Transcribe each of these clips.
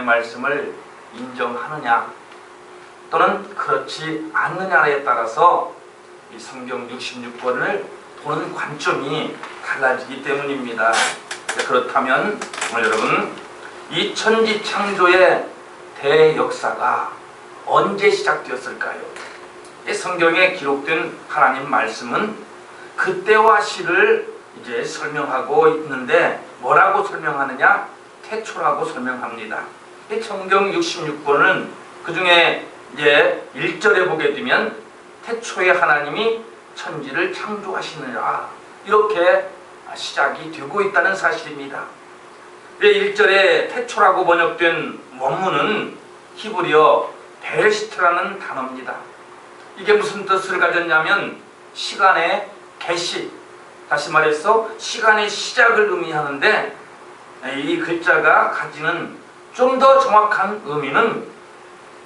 하나님의 말씀을 인정하느냐 또는 그렇지 않느냐에 따라서 이 성경 66권을 보는 관점이 달라지기 때문입니다. 그렇다면 오늘 여러분, 이 천지 창조의 대역사가 언제 시작되었을까요? 이 성경에 기록된 하나님 말씀은 그때와 시를 이제 설명하고 있는데 뭐라고 설명하느냐? 태초라고 설명합니다. 이 성경 66권은 그 중에 이제 1절에 보게 되면 태초에 하나님이 천지를 창조하시느라 이렇게 시작이 되고 있다는 사실입니다. 1절에 태초라고 번역된 원문은 히브리어 베레시트라는 단어입니다. 이게 무슨 뜻을 가졌냐면 시간의 개시, 다시 말해서 시간의 시작을 의미하는데, 이 글자가 가지는 좀 더 정확한 의미는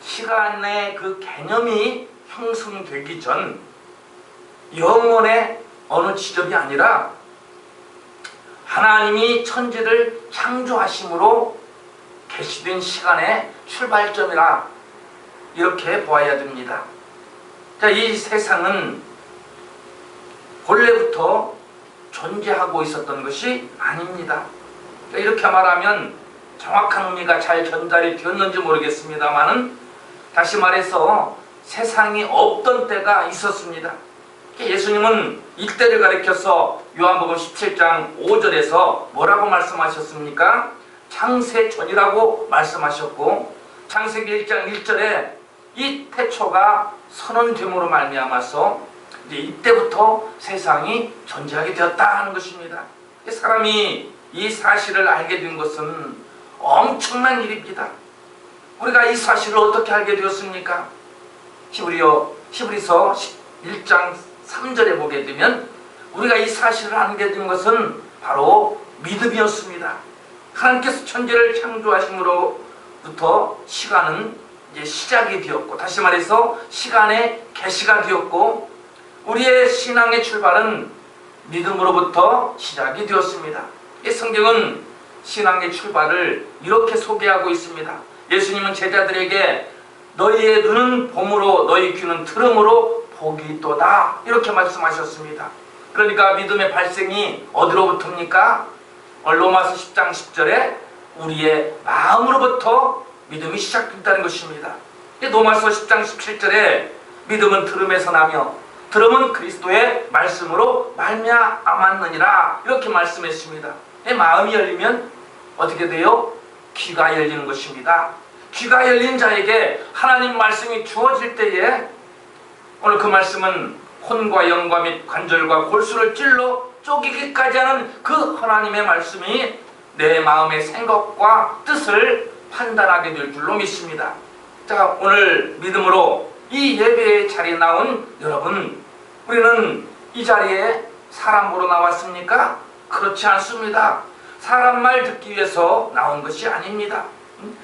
시간의 그 개념이 형성되기 전 영원의 어느 지점이 아니라 하나님이 천지를 창조하심으로 개시된 시간의 출발점이라 이렇게 보아야 됩니다. 자, 이 세상은 본래부터 존재하고 있었던 것이 아닙니다. 이렇게 말하면 정확한 의미가 잘 전달이 되었는지 모르겠습니다만은, 다시 말해서 세상이 없던 때가 있었습니다. 예수님은 이때를 가리켜서 요한복음 17장 5절에서 뭐라고 말씀하셨습니까? 창세 전이라고 말씀하셨고, 창세기 1장 1절에 이 태초가 선언됨으로 말미암아서 이제 이때부터 세상이 존재하게 되었다 하는 것입니다. 사람이 이 사실을 알게 된 것은 엄청난 일입니다. 우리가 이 사실을 어떻게 알게 되었습니까? 히브리서 1장 3절에 보게 되면 우리가 이 사실을 알게 된 것은 바로 믿음이었습니다. 하나님께서 천지를 창조하심으로부터 시간은 이제 시작이 되었고, 다시 말해서 시간의 개시가 되었고, 우리의 신앙의 출발은 믿음으로부터 시작이 되었습니다. 이 성경은 신앙의 출발을 이렇게 소개하고 있습니다. 예수님은 제자들에게 너희의 눈은 봄으로 너희 귀는 들음으로 복이 있도다 이렇게 말씀하셨습니다. 그러니까 믿음의 발생이 어디로부터입니까? 로마서 10장 10절에 우리의 마음으로부터 믿음이 시작된다는 것입니다. 로마서 10장 17절에 믿음은 들음에서 나며 들음은 그리스도의 말씀으로 말미암았느니라 이렇게 말씀했습니다. 마음이 열리면 어떻게 돼요? 귀가 열리는 것입니다. 귀가 열린 자에게 하나님 말씀이 주어질 때에, 오늘 그 말씀은 혼과 영과 및 관절과 골수를 찔러 쪼개기까지 하는 그 하나님의 말씀이 내 마음의 생각과 뜻을 판단하게 될 줄로 믿습니다. 자, 오늘 믿음으로 이 예배의 자리에 나온 여러분, 우리는 이 자리에 사람 보러 나왔습니까? 그렇지 않습니다. 사람 말 듣기 위해서 나온 것이 아닙니다.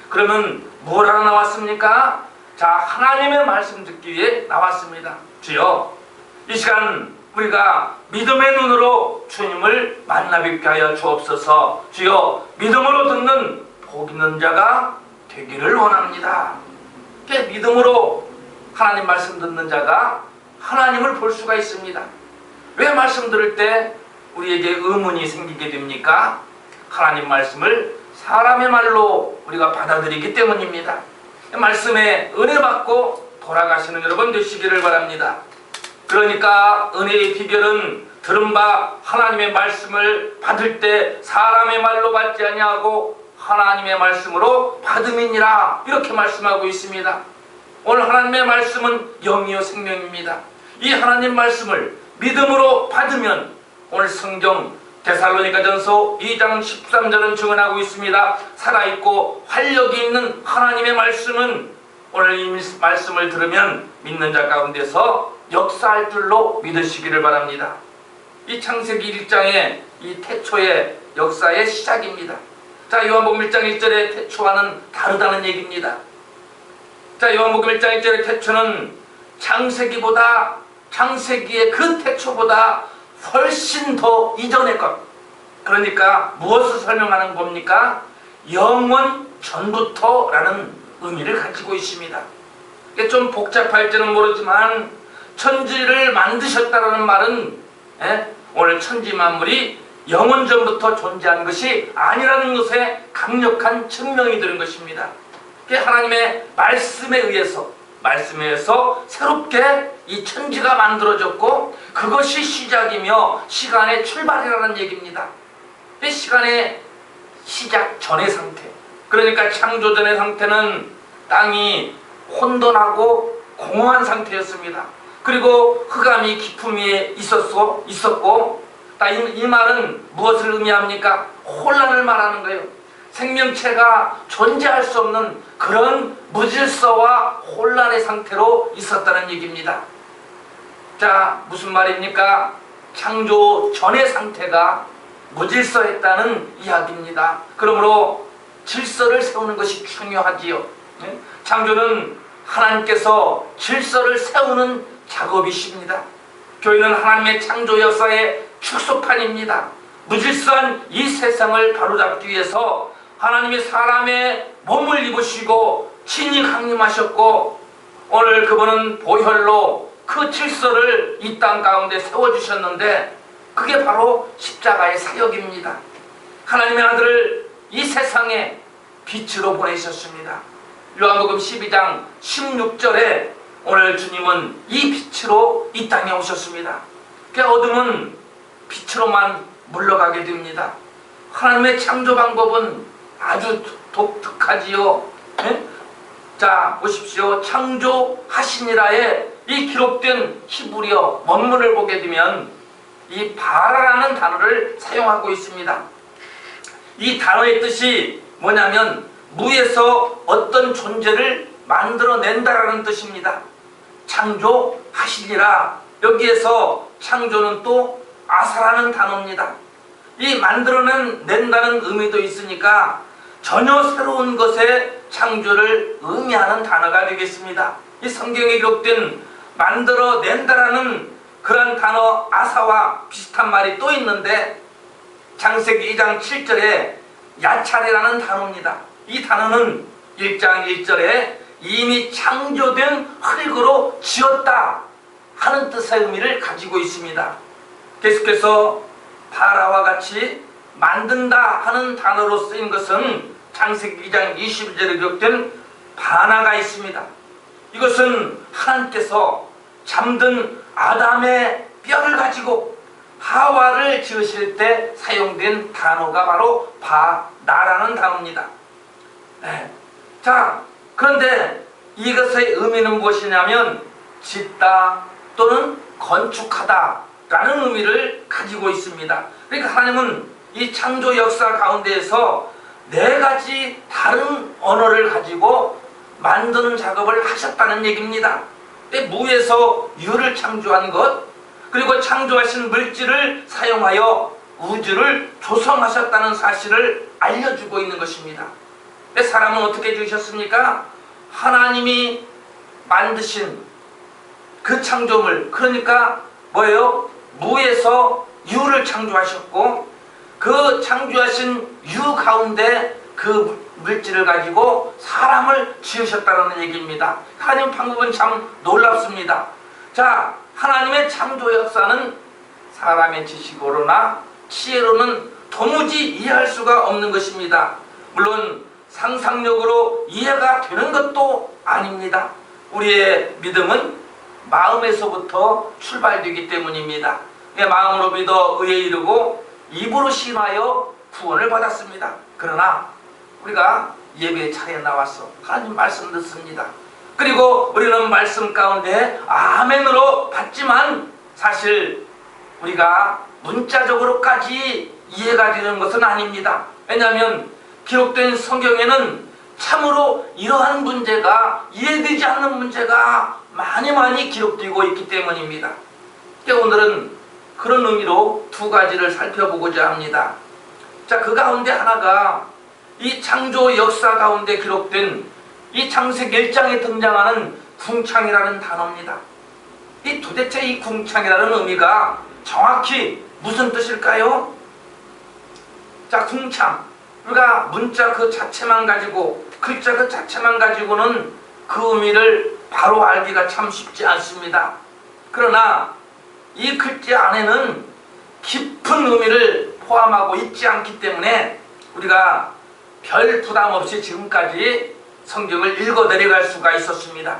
그러면 뭘 하러 나왔습니까? 자, 하나님의 말씀 듣기 위해 나왔습니다. 주여, 이 시간 우리가 믿음의 눈으로 주님을 만나 뵙게 하여 주옵소서. 주여, 믿음으로 듣는 복 있는 자가 되기를 원합니다. 믿음으로 하나님 말씀 듣는 자가 하나님을 볼 수가 있습니다. 왜 말씀 들을 때 우리에게 의문이 생기게 됩니까? 하나님 말씀을 사람의 말로 우리가 받아들이기 때문입니다. 말씀에 은혜 받고 돌아가시는 여러분 되시기를 바랍니다. 그러니까 은혜의 비결은 들은 바 하나님의 말씀을 받을 때 사람의 말로 받지 아니하고 하나님의 말씀으로 받음이니라 이렇게 말씀하고 있습니다. 오늘 하나님의 말씀은 영이요 생명입니다. 이 하나님 말씀을 믿음으로 받으면 오늘 성경 데살로니가전서 2장 13절은 증언하고 있습니다. 살아있고 활력이 있는 하나님의 말씀은 오늘 이 말씀을 들으면 믿는 자 가운데서 역사할 줄로 믿으시기를 바랍니다. 이 창세기 1장의 이 태초의 역사의 시작입니다. 자, 요한복음 1장 1절의 태초와는 다르다는 얘기입니다. 자, 요한복음 1장 1절의 태초는 창세기의 그 태초보다 훨씬 더 이전의 것. 그러니까 무엇을 설명하는 겁니까? 영원 전부터라는 의미를 가지고 있습니다. 이게 좀 복잡할지는 모르지만 천지를 만드셨다는 말은 오늘 천지 만물이 영원 전부터 존재한 것이 아니라는 것에 강력한 증명이 되는 것입니다. 하나님의 말씀에 의해서 새롭게 이 천지가 만들어졌고 그것이 시작이며 시간의 출발이라는 얘기입니다. 시간의 시작 전의 상태, 그러니까 창조 전의 상태는 땅이 혼돈하고 공허한 상태였습니다. 그리고 흑암이 깊음 위에 있었고 이 말은 무엇을 의미합니까? 혼란을 말하는 거예요. 생명체가 존재할 수 없는 그런 무질서와 혼란의 상태로 있었다는 얘기입니다. 자, 무슨 말입니까? 창조 전의 상태가 무질서했다는 이야기입니다. 그러므로 질서를 세우는 것이 중요하지요. 창조는 하나님께서 질서를 세우는 작업이십니다. 교회는 하나님의 창조 역사의 축소판입니다. 무질서한 이 세상을 바로잡기 위해서 하나님이 사람의 몸을 입으시고 친히 강림하셨고 오늘 그분은 보혈로 그 질서를 이 땅 가운데 세워주셨는데 그게 바로 십자가의 사역입니다. 하나님의 아들을 이 세상에 빛으로 보내셨습니다. 요한복음 12장 16절에 오늘 주님은 이 빛으로 이 땅에 오셨습니다. 그 어둠은 빛으로만 물러가게 됩니다. 하나님의 창조 방법은 아주 독특하지요. 자, 보십시오. 창조하시니라에 이 기록된 히브리어 원문을 보게 되면 이 바라라는 단어를 사용하고 있습니다. 이 단어의 뜻이 뭐냐면 무에서 어떤 존재를 만들어낸다라는 뜻입니다. 창조하시니라, 여기에서 창조는 또 아사라는 단어입니다. 이 만들어낸다는 의미도 있으니까 전혀 새로운 것의 창조를 의미하는 단어가 되겠습니다. 이 성경에 기록된 만들어낸다라는 그런 단어 아사와 비슷한 말이 또 있는데 창세기 2장 7절에 야차레라는 단어입니다. 이 단어는 1장 1절에 이미 창조된 흙으로 지었다 하는 뜻의 의미를 가지고 있습니다. 계속해서 바라와 같이 만든다 하는 단어로 쓰인 것은 창세기 2장 22절에 기록된 바나가 있습니다. 이것은 하나님께서 잠든 아담의 뼈를 가지고 하와를 지으실 때 사용된 단어가 바로 바나라는 단어입니다. 자, 그런데 이것의 의미는 무엇이냐면 짓다 또는 건축하다 라는 의미를 가지고 있습니다. 그러니까 하나님은 이 창조 역사 가운데에서 4가지 다른 언어를 가지고 만드는 작업을 하셨다는 얘기입니다. 무에서 유를 창조한 것, 그리고 창조하신 물질을 사용하여 우주를 조성하셨다는 사실을 알려주고 있는 것입니다. 사람은 어떻게 지으셨습니까? 하나님이 만드신 그 창조물, 그러니까 뭐예요? 무에서 유를 창조하셨고 그 창조하신 유 가운데 그 물질을 가지고 사람을 지으셨다는 얘기입니다. 하나님 방법은 참 놀랍습니다. 자, 하나님의 창조 역사는 사람의 지식으로나 지혜로는 도무지 이해할 수가 없는 것입니다. 물론 상상력으로 이해가 되는 것도 아닙니다. 우리의 믿음은 마음에서부터 출발되기 때문입니다. 마음으로 믿어 의에 이르고 입으로 신하여 구원을 받았습니다. 그러나 우리가 예배 차례에 나와서 하나님 말씀 듣습니다. 그리고 우리는 말씀 가운데 아멘으로 받지만 사실 우리가 문자적으로까지 이해가 되는 것은 아닙니다. 왜냐하면 기록된 성경에는 참으로 이러한 문제가 이해되지 않는 문제가 많이 기록되고 있기 때문입니다. 오늘은 그런 의미로 2가지를 살펴보고자 합니다. 자, 그 가운데 하나가 이 창조 역사 가운데 기록된 이 창세기 1장에 등장하는 궁창이라는 단어입니다. 도대체 이 궁창이라는 의미가 정확히 무슨 뜻일까요? 자, 궁창. 우리가 문자 그 자체만 가지고, 글자 그 자체만 가지고는 그 의미를 바로 알기가 참 쉽지 않습니다. 그러나 이 글자 안에는 깊은 의미를 포함하고 있지 않기 때문에 우리가 별 부담 없이 지금까지 성경을 읽어 내려갈 수가 있었습니다.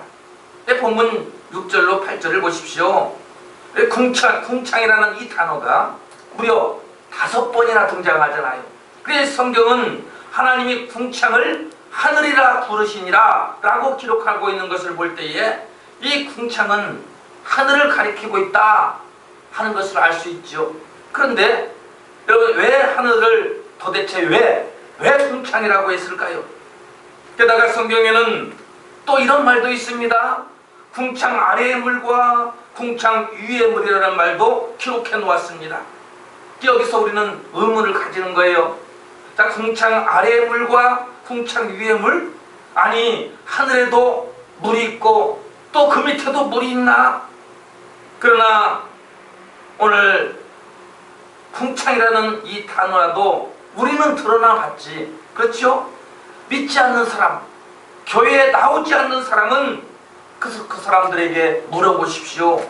본문 6절로 8절을 보십시오. 궁창이라는 이 단어가 무려 5번이나 등장하잖아요. 그래서 성경은 하나님이 궁창을 하늘이라 부르시니라 라고 기록하고 있는 것을 볼 때에 이 궁창은 하늘을 가리키고 있다 하는 것을 알 수 있죠. 그런데 여러분, 왜 하늘을 도대체 왜 궁창이라고 했을까요? 게다가 성경에는 또 이런 말도 있습니다. 궁창 아래의 물과 궁창 위의 물이라는 말도 기록해 놓았습니다. 여기서 우리는 의문을 가지는 거예요. 자, 궁창 아래의 물과 궁창 위의 물? 아니, 하늘에도 물이 있고 또 그 밑에도 물이 있나? 그러나 오늘 궁창이라는 이 단어라도 우리는 드러나 봤지, 그렇죠? 믿지 않는 사람, 교회에 나오지 않는 사람은 그 사람들에게 물어보십시오.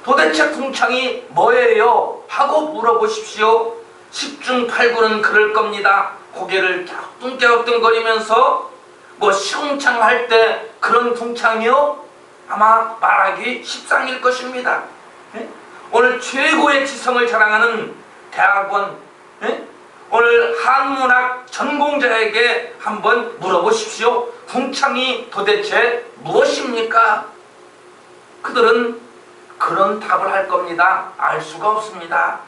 도대체 궁창이 뭐예요? 하고 물어보십시오. 10중 8구는 그럴 겁니다. 고개를 갸우뚱갸우뚱거리면서 뭐 시궁창 할 때 그런 궁창이요? 아마 말하기 십상일 것입니다. 오늘 최고의 지성을 자랑하는 대학원, 오늘 한문학 전공자에게 한번 물어보십시오. 궁창이 도대체 무엇입니까? 그들은 그런 답을 할 겁니다. 알 수가 없습니다.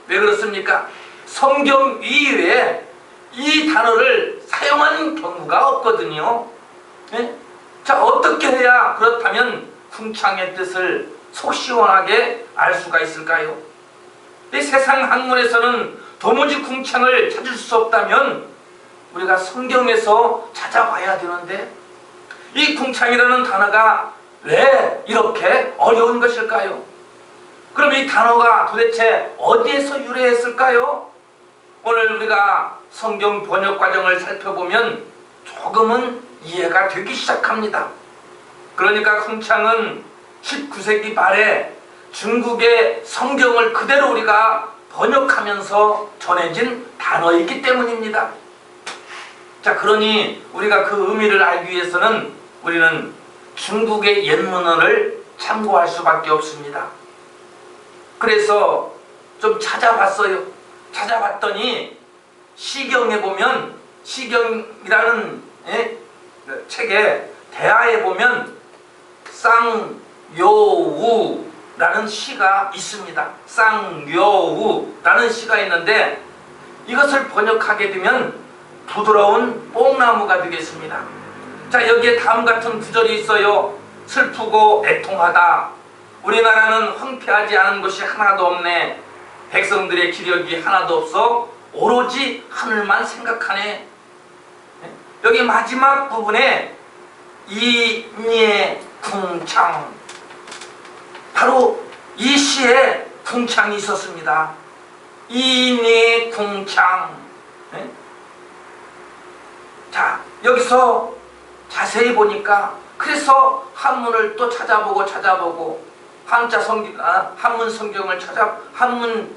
왜 그렇습니까? 성경 이외에 이 단어를 사용한 경우가 없거든요. 자, 어떻게 해야 그렇다면 궁창의 뜻을 속 시원하게 알 수가 있을까요? 이 세상 학문에서는 도무지 궁창을 찾을 수 없다면 우리가 성경에서 찾아봐야 되는데, 이 궁창이라는 단어가 왜 이렇게 어려운 것일까요? 그럼 이 단어가 도대체 어디에서 유래했을까요? 오늘 우리가 성경 번역 과정을 살펴보면 조금은 이해가 되기 시작합니다. 그러니까 궁창은 19세기 말에 중국의 성경을 그대로 우리가 번역하면서 전해진 단어이기 때문입니다. 자, 그러니 우리가 그 의미를 알기 위해서는 우리는 중국의 옛문헌을 참고할 수밖에 없습니다. 그래서 좀 찾아봤어요. 찾아봤더니 시경에 보면, 시경이라는 책에 대하에 보면 쌍요우라는 시가 있습니다. 쌍요우라는 시가 있는데 이것을 번역하게 되면 부드러운 뽕나무가 되겠습니다. 자, 여기에 다음 같은 구절이 있어요. 슬프고 애통하다. 우리나라는 황폐하지 않은 것이 하나도 없네. 백성들의 기력이 하나도 없어 오로지 하늘만 생각하네. 여기 마지막 부분에 이니의 궁창, 바로 이 시에 궁창이 있었습니다. 이니의 궁창. 자, 여기서 자세히 보니까, 그래서 한문을 또 찾아보고 한문 성경을 한문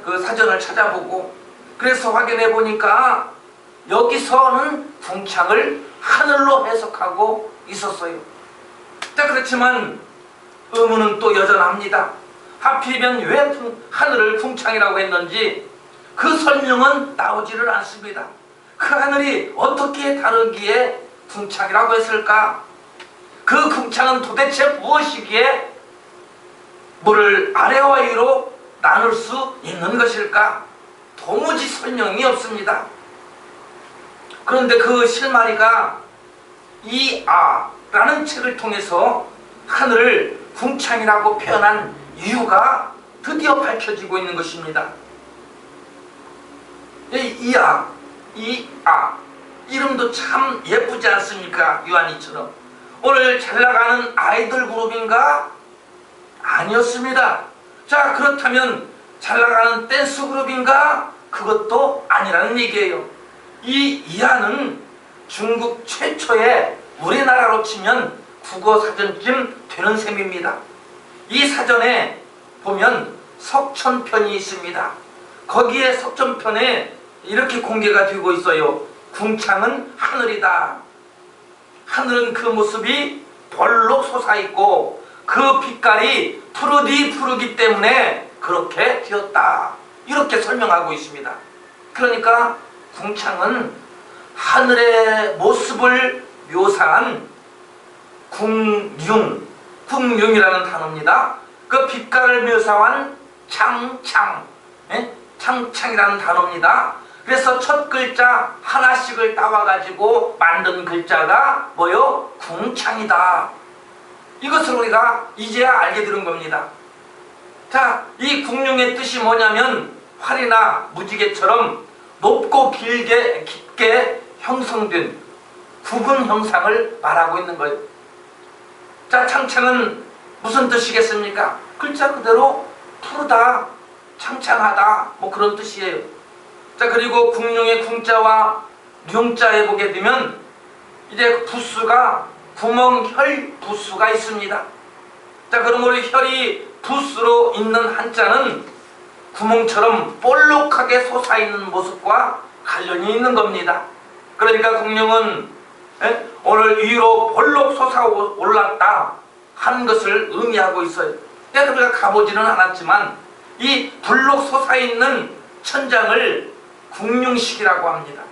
그 사전을 찾아보고, 그래서 확인해 보니까 여기서는 궁창을 하늘로 해석하고 있었어요. 자, 그렇지만 의문은 또 여전합니다. 하필이면 왜 하늘을 궁창이라고 했는지 그 설명은 나오지를 않습니다. 그 하늘이 어떻게 다르기에 궁창이라고 했을까? 그 궁창은 도대체 무엇이기에 물을 아래와 위로 나눌 수 있는 것일까? 도무지 설명이 없습니다. 그런데 그 실마리가 이아라는 책을 통해서 하늘을 궁창이라고 표현한 이유가 드디어 밝혀지고 있는 것입니다. 이아, 이름도 참 예쁘지 않습니까? 유한이처럼. 오늘 잘 나가는 아이돌 그룹인가? 아니었습니다. 자, 그렇다면 잘 나가는 댄스 그룹인가? 그것도 아니라는 얘기예요. 이 이하는 중국 최초의 우리나라로 치면 국어 사전쯤 되는 셈입니다. 이 사전에 보면 석천편이 있습니다. 거기에 석천편에 이렇게 공개가 되고 있어요. 궁창은 하늘이다. 하늘은 그 모습이 벌로 솟아있고 그 빛깔이 푸르기 때문에 그렇게 되었다. 이렇게 설명하고 있습니다. 그러니까 궁창은 하늘의 모습을 묘사한 궁융이라는 단어입니다. 그 빛깔을 묘사한 창창이라는 단어입니다. 그래서 첫 글자 하나씩을 따와가지고 만든 글자가 뭐요? 궁창이다. 이것을 우리가 이제야 알게 되는 겁니다. 자, 이 궁융의 뜻이 뭐냐면 활이나 무지개처럼 높고 깊게 형성된 구근 형상을 말하고 있는 거예요. 자, 창창은 무슨 뜻이겠습니까? 글자 그대로 푸르다, 창창하다, 뭐 그런 뜻이에요. 자, 그리고 궁룡의 궁자와 룡자에 보게 되면 이제 부수가 구멍혈 부수가 있습니다. 자, 그러므로 혈이 부수로 있는 한자는 구멍처럼 볼록하게 솟아있는 모습과 관련이 있는 겁니다. 그러니까 궁룡은 오늘 위로 볼록 솟아올랐다 하는 것을 의미하고 있어요. 우리가 가보지는 않았지만 이 불록 솟아있는 천장을 궁룡식이라고 합니다.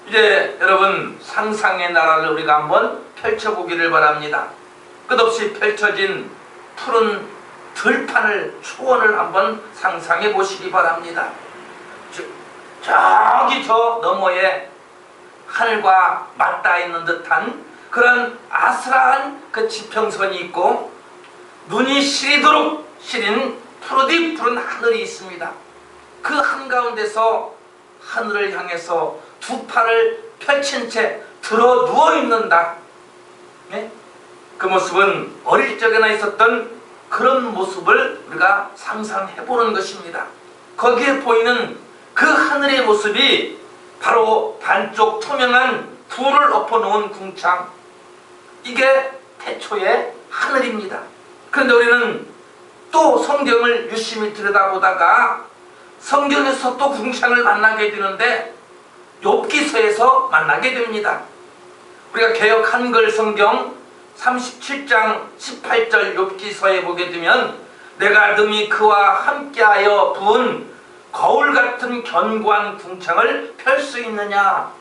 이제 여러분 상상의 나라를 우리가 한번 펼쳐보기를 바랍니다. 끝없이 펼쳐진 푸른 들판을 초원을 한번 상상해 보시기 바랍니다. 저기 저 너머에 하늘과 맞닿아 있는 듯한 그런 아슬한 그 지평선이 있고 눈이 시리도록 시린 푸른 하늘이 있습니다. 그 한가운데서 하늘을 향해서 두 팔을 펼친 채 들어 누워 있는다. 네? 그 모습은 어릴 적에나 있었던 그런 모습을 우리가 상상해 보는 것입니다. 거기에 보이는 그 하늘의 모습이 바로 반쪽 투명한 불을 엎어놓은 궁창, 이게 태초의 하늘입니다. 그런데 우리는 또 성경을 유심히 들여다보다가 성경에서 또 궁창을 만나게 되는데 욥기서에서 만나게 됩니다. 우리가 개역 한글 성경 37장 18절 욥기서에 보게 되면 내가 능히 그와 함께하여 부은 거울 같은 견고한 궁창을 펼 수 있느냐.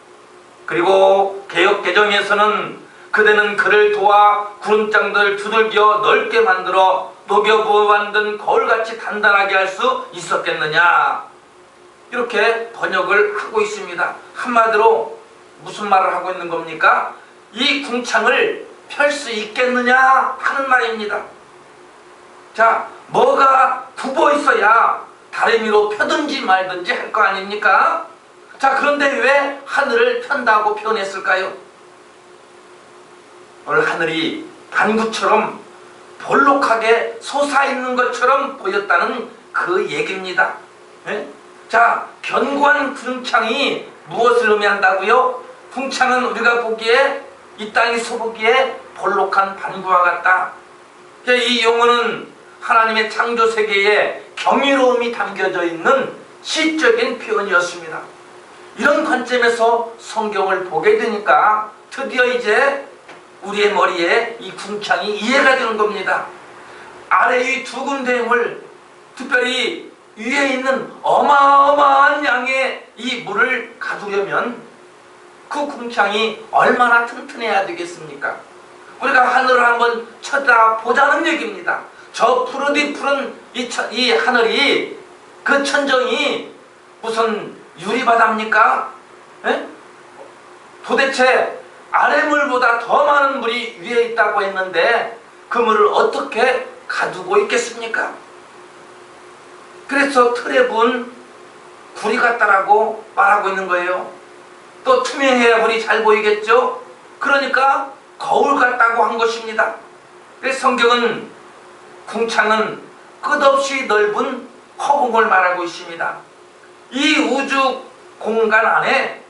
그리고 개역 개정에서는 그대는 그를 도와 구름장들 두들겨 넓게 만들어 녹여 부어 만든 거울같이 단단하게 할 수 있었겠느냐. 이렇게 번역을 하고 있습니다. 한마디로 무슨 말을 하고 있는 겁니까? 이 궁창을 펼 수 있겠느냐 하는 말입니다. 자, 뭐가 굽어 있어야 다리미로 펴든지 말든지 할 거 아닙니까? 자, 그런데 왜 하늘을 편다고 표현했을까요? 오늘 하늘이 반구처럼 볼록하게 솟아있는 것처럼 보였다는 그 얘기입니다. 네? 자, 견고한 궁창이 무엇을 의미한다고요? 궁창은 우리가 보기에 이 땅에서 보기에 볼록한 반구와 같다. 이 용어는 하나님의 창조 세계에 경이로움이 담겨져 있는 시적인 표현이었습니다. 이런 관점에서 성경을 보게 되니까 드디어 이제 우리의 머리에 이 궁창이 이해가 되는 겁니다. 아래의 두 군데의 물, 특별히 위에 있는 어마어마한 양의 이 물을 가두려면 그 궁창이 얼마나 튼튼해야 되겠습니까? 우리가 하늘을 한번 쳐다보자는 얘기입니다. 저 푸른 이 하늘이, 그 천정이 무슨 유리바다입니까? 에? 도대체 아래물보다 더 많은 물이 위에 있다고 했는데 그 물을 어떻게 가두고 있겠습니까? 그래서 틀에 부은 구리 같다라고 말하고 있는 거예요. 또 투명해야 물이 잘 보이겠죠? 그러니까 거울 같다고 한 것입니다. 그래서 성경은 궁창은 끝없이 넓은 허공을 말하고 있습니다. 이 우주 공간 안에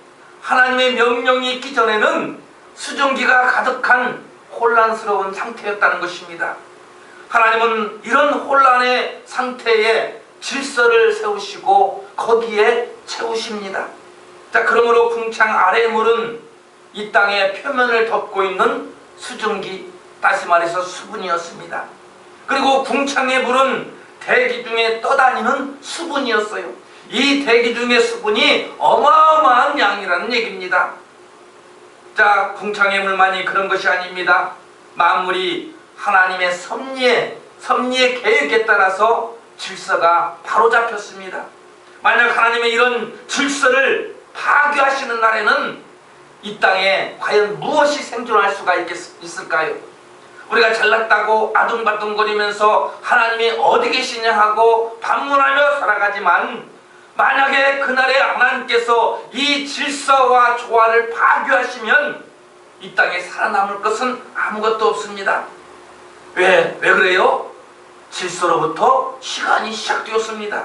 하나님의 명령이 있기 전에는 수증기가 가득한 혼란스러운 상태였다는 것입니다. 하나님은 이런 혼란의 상태에 질서를 세우시고 거기에 채우십니다. 자, 그러므로 궁창 아래의 물은 이 땅의 표면을 덮고 있는 수증기, 다시 말해서 수분이었습니다. 그리고 궁창의 물은 대기 중에 떠다니는 수분이었어요. 이 대기 중의 수분이 어마어마한 양이라는 얘기입니다. 자, 궁창의 물만이 그런 것이 아닙니다. 만물이 하나님의 섭리의 계획에 따라서 질서가 바로 잡혔습니다. 만약 하나님의 이런 질서를 파괴하시는 날에는 이 땅에 과연 무엇이 생존할 수가 있을까요? 우리가 잘났다고 아둥바둥거리면서 하나님이 어디 계시냐 하고 반문하며 살아가지만, 만약에 그날에 하나님께서 이 질서와 조화를 파괴하시면 이 땅에 살아남을 것은 아무것도 없습니다. 왜 그래요? 질서로부터 시간이 시작되었습니다.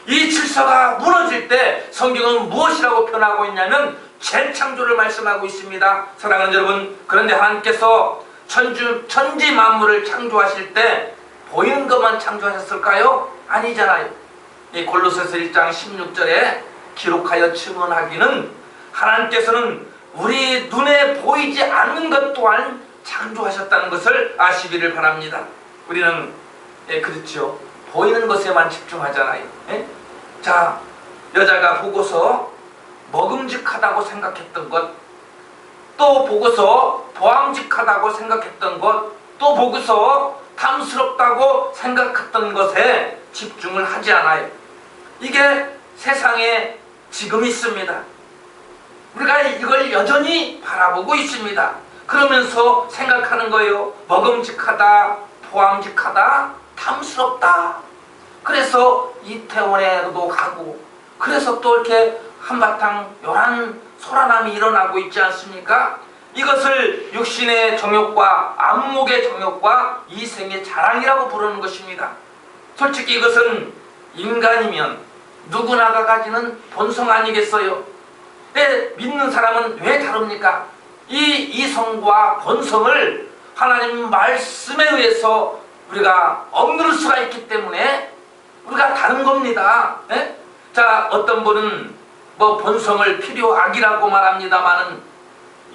이 질서가 무너질 때 성경은 무엇이라고 표현하고 있냐면 재창조를 말씀하고 있습니다. 사랑하는 여러분, 그런데 하나님께서 천지 만물을 창조하실 때 보이는 것만 창조하셨을까요? 아니잖아요. 이 골로새서 1장 16절에 기록하여 증언하기는 하나님께서는 우리 눈에 보이지 않는 것 또한 창조하셨다는 것을 아시기를 바랍니다. 우리는 그렇죠. 보이는 것에만 집중하잖아요. 자, 여자가 보고서 먹음직하다고 생각했던 것, 또 보고서 보암직하다고 생각했던 것, 또 보고서 탐스럽다고 생각했던 것에 집중을 하지 않아요. 이게 세상에 지금 있습니다. 우리가 이걸 여전히 바라보고 있습니다. 그러면서 생각하는 거예요. 먹음직하다, 보암직하다, 탐스럽다. 그래서 이태원에도 가고, 그래서 또 이렇게 한바탕 요란 소란함이 일어나고 있지 않습니까? 이것을 육신의 정욕과 안목의 정욕과 이생의 자랑이라고 부르는 것입니다. 솔직히 이것은 인간이면 누구나가 가지는 본성 아니겠어요? 믿는 사람은 왜 다릅니까? 이 이성과 본성을 하나님 말씀에 의해서 우리가 억누를 수가 있기 때문에 우리가 다른 겁니다. 자, 어떤 분은 본성을 필요악이라고 말합니다마는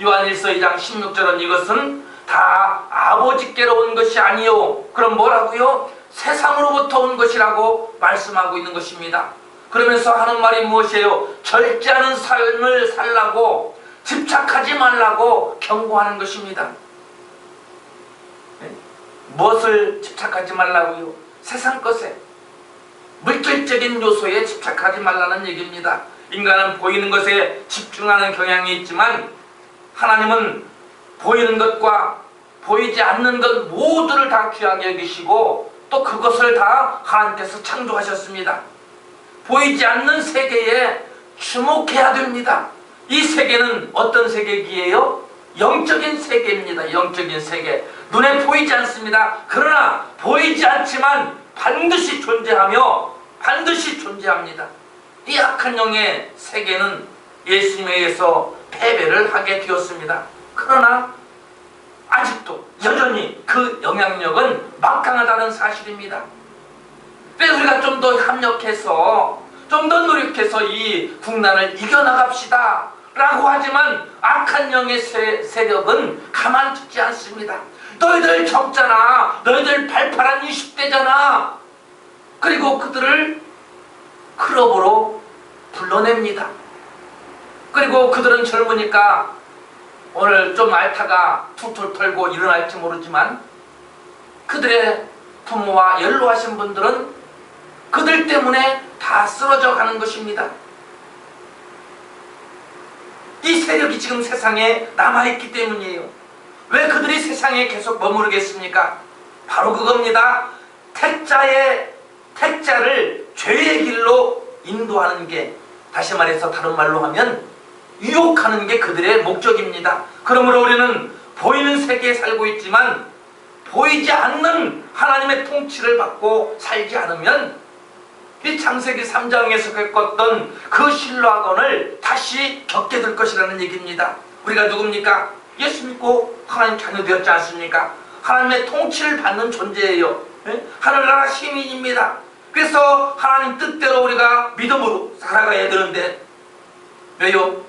요한일서 2장 16절은 이것은 다 아버지께로 온 것이 아니요. 그럼 뭐라고요? 세상으로부터 온 것이라고 말씀하고 있는 것입니다. 그러면서 하는 말이 무엇이에요? 절제하는 삶을 살라고, 집착하지 말라고 경고하는 것입니다. 무엇을 집착하지 말라고요? 세상 것에, 물질적인 요소에 집착하지 말라는 얘기입니다. 인간은 보이는 것에 집중하는 경향이 있지만 하나님은 보이는 것과 보이지 않는 것 모두를 다 귀하게 여기시고 또 그것을 다 하나님께서 창조하셨습니다. 보이지 않는 세계에 주목해야 됩니다. 이 세계는 어떤 세계이에요? 영적인 세계입니다. 영적인 세계. 눈에 보이지 않습니다. 그러나 보이지 않지만 반드시 존재하며 반드시 존재합니다. 이 악한 영의 세계는 예수님에 의해서 패배를 하게 되었습니다. 그러나 아직도 여전히 그 영향력은 막강하다는 사실입니다. 그래서 우리가 좀 더 협력해서 좀 더 노력해서 이 국난을 이겨나갑시다 라고 하지만 악한 영의 세력은 가만두지 않습니다. 너희들 적잖아. 너희들 발팔한 20대잖아. 그리고 그들을 클럽으로 불러냅니다. 그리고 그들은 젊으니까 오늘 좀 앓다가 툴툴 털고 일어날지 모르지만 그들의 부모와 연로하신 분들은 그들 때문에 다 쓰러져 가는 것입니다. 이 세력이 지금 세상에 남아있기 때문이에요. 왜 그들이 세상에 계속 머무르겠습니까? 바로 그겁니다. 택자를 죄의 길로 인도하는 게, 다시 말해서 다른 말로 하면 유혹하는 게 그들의 목적입니다. 그러므로 우리는 보이는 세계에 살고 있지만 보이지 않는 하나님의 통치를 받고 살지 않으면 이 창세기 3장에서 겪었던 그 신라건을 다시 겪게 될 것이라는 얘기입니다. 우리가 누굽니까? 예수 믿고 하나님 자녀 되었지 않습니까? 하나님의 통치를 받는 존재예요. 하늘나라 시민입니다. 그래서 하나님 뜻대로 우리가 믿음으로 살아가야 되는데 왜요?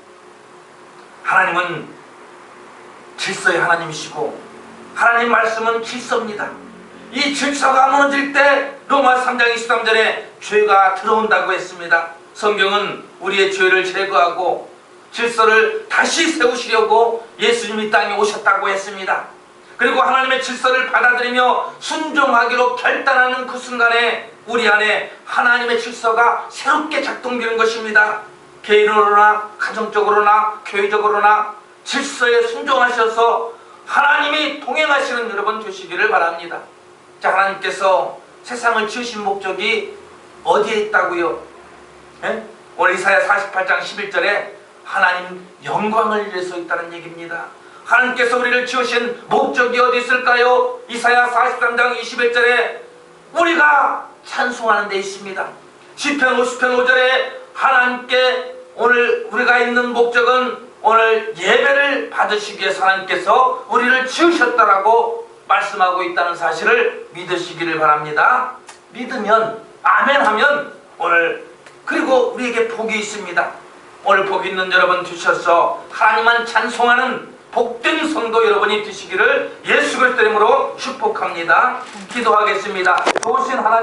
하나님은 질서의 하나님이시고 하나님 말씀은 질서입니다. 이 질서가 무너질 때 로마 3장 23절에 죄가 들어온다고 했습니다. 성경은 우리의 죄를 제거하고 질서를 다시 세우시려고 예수님이 땅에 오셨다고 했습니다. 그리고 하나님의 질서를 받아들이며 순종하기로 결단하는 그 순간에 우리 안에 하나님의 질서가 새롭게 작동되는 것입니다. 개인으로나 가정적으로나 교회적으로나 질서에 순종하셔서 하나님이 동행하시는 여러분 되시기를 바랍니다. 자, 하나님께서 세상을 지으신 목적이 어디에 있다고요? 오늘 이사야 48장 11절에 하나님 영광을 위해서 있다는 얘기입니다. 하나님께서 우리를 지으신 목적이 어디 있을까요? 이사야 43장 21절에 우리가 찬송하는 데 있습니다. 시편 50편 5절에 하나님께 오늘 우리가 있는 목적은 오늘 예배를 받으시기 위해서 하나님께서 우리를 지으셨다라고 말씀하고 있다는 사실을 믿으시기를 바랍니다. 믿으면 아멘 하면 오늘 그리고 우리에게 복이 있습니다. 오늘 복 있는 여러분 되셔서 하나님만 찬송하는 복된 성도 여러분이 되시기를 예수 그리스도 이름으로 축복합니다. 기도하겠습니다. 좋으신 하나님